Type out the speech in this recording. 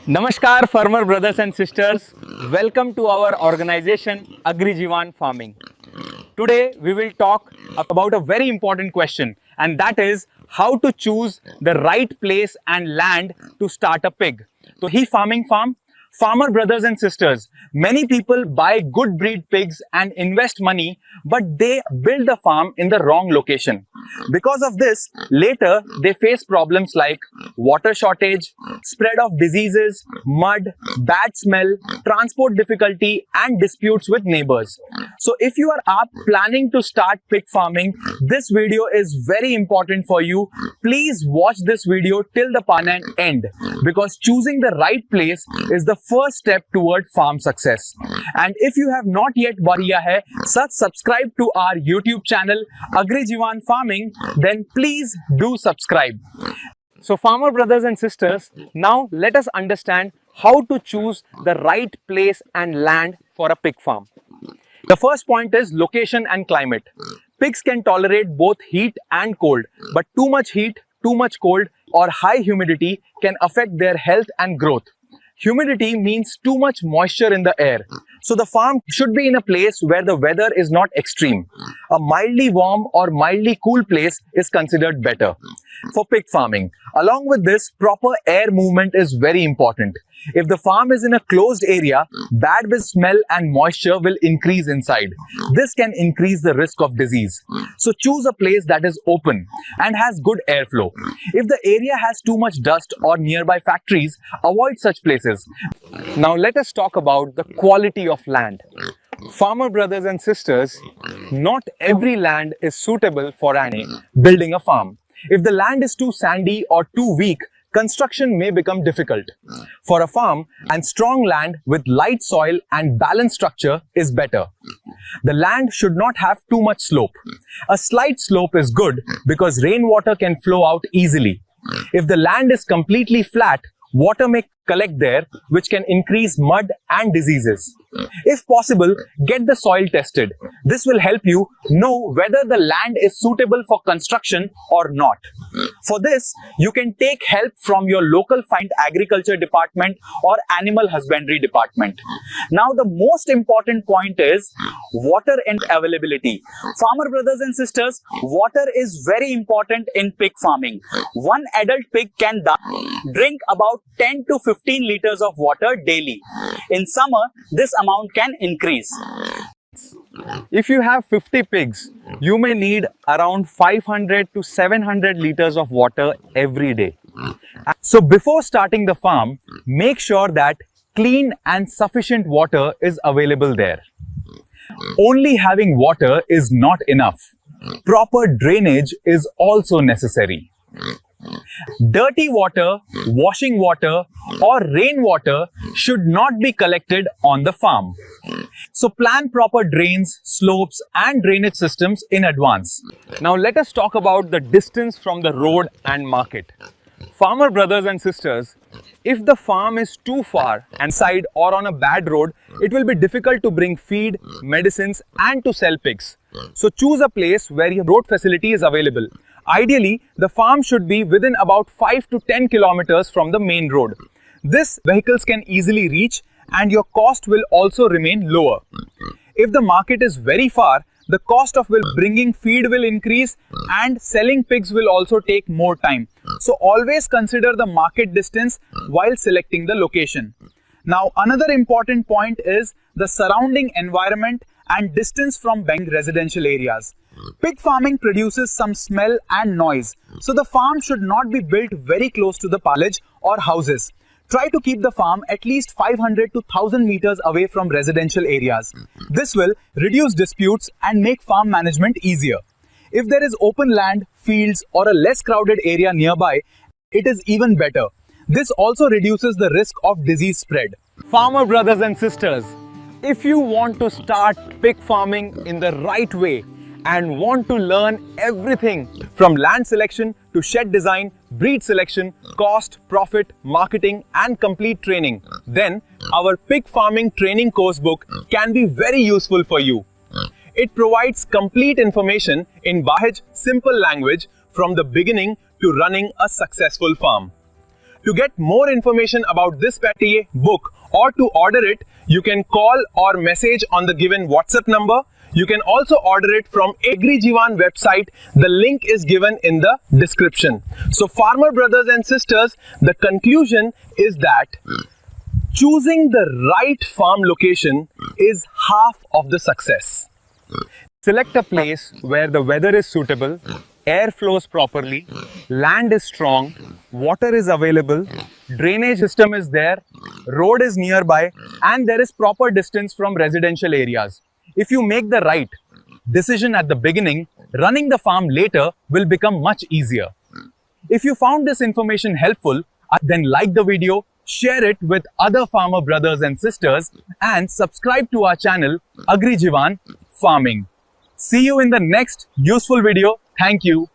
Namaskar farmer brothers and sisters, welcome to our organization Agrijivan Farming. Today we will talk about a very important question, and that is how to choose the right place and land to start a pig. So he farming farm, farmer brothers and sisters, many people buy good breed pigs and invest money, but they build the farm in the wrong location. Because of this, later they face problems like water shortage, spread of diseases, mud, bad smell, transport difficulty and disputes with neighbors. So if you are planning to start pig farming, this video is very important for you. Please watch this video till the Palan end, because choosing the right place is the first step toward farm success. And if you have not yet kiya hai, such subscribe to our YouTube channel Agrijivan Farming, then please do subscribe. So farmer brothers and sisters, now let us understand how to choose the right place and land for a pig farm. The first point is location and climate. Pigs can tolerate both heat and cold, but too much heat, too much cold or high humidity can affect their health and growth. Humidity means too much moisture in the air. So the farm should be in a place where the weather is not extreme. A mildly warm or mildly cool place is considered better for pig farming. Along with this, proper air movement is very important. If the farm is in a closed area, bad smell and moisture will increase inside. This can increase the risk of disease. So choose a place that is open and has good airflow. If the area has too much dust or nearby factories, avoid such places. Now let us talk about the quality of land. Farmer brothers and sisters, not every land is suitable for building a farm. If the land is too sandy or too weak, construction may become difficult. For a farm, and strong land with light soil and balanced structure is better. The land should not have too much slope. A slight slope is good because rainwater can flow out easily. If the land is completely flat, water may collect there, which can increase mud and diseases. If possible, get the soil tested. This will help you know whether the land is suitable for construction or not. For this, you can take help from your local agriculture department or animal husbandry department. Now, the most important point is water and availability. Farmer brothers and sisters, water is very important in pig farming. One adult pig can drink about 10 to 15 liters of water daily. In summer, this amount can increase. If you have 50 pigs, you may need around 500 to 700 liters of water every day. So before starting the farm, make sure that clean and sufficient water is available there. Only having water is not enough. Proper drainage is also necessary. Dirty water, washing water or rainwater should not be collected on the farm. So plan proper drains, slopes and drainage systems in advance. Now let us talk about the distance from the road and market. Farmer brothers and sisters, if the farm is too far and side or on a bad road, it will be difficult to bring feed, medicines and to sell pigs. So choose a place where your road facility is available. Ideally, the farm should be within about 5 to 10 kilometers from the main road. This vehicles can easily reach and your cost will also remain lower. If the market is very far, the cost of bringing feed will increase and selling pigs will also take more time. So always consider the market distance while selecting the location. Now another important point is the surrounding environment and distance from residential areas. Pig farming produces some smell and noise, so the farm should not be built very close to the palage or houses. Try to keep the farm at least 500 to 1000 meters away from residential areas. This will reduce disputes and make farm management easier. If there is open land, fields or a less crowded area nearby, it is even better. This also reduces the risk of disease spread. Farmer brothers and sisters, if you want to start pig farming in the right way and want to learn everything from land selection to shed design, breed selection, cost, profit, marketing and complete training, then our pig farming training course book can be very useful for you. It provides complete information in Bahaj simple language from the beginning to running a successful farm. To get more information about this patie book or to order it, you can call or message on the given WhatsApp number. You can also order it from Agrijivan website. The link is given in the description. So farmer brothers and sisters, the conclusion is that choosing the right farm location is half of the success. Select a place where the weather is suitable, air flows properly, land is strong, water is available, drainage system is there, road is nearby, and there is proper distance from residential areas. If you make the right decision at the beginning, running the farm later will become much easier. If you found this information helpful, then like the video, share it with other farmer brothers and sisters, and subscribe to our channel Agrijivan Farming. See you in the next useful video. Thank you.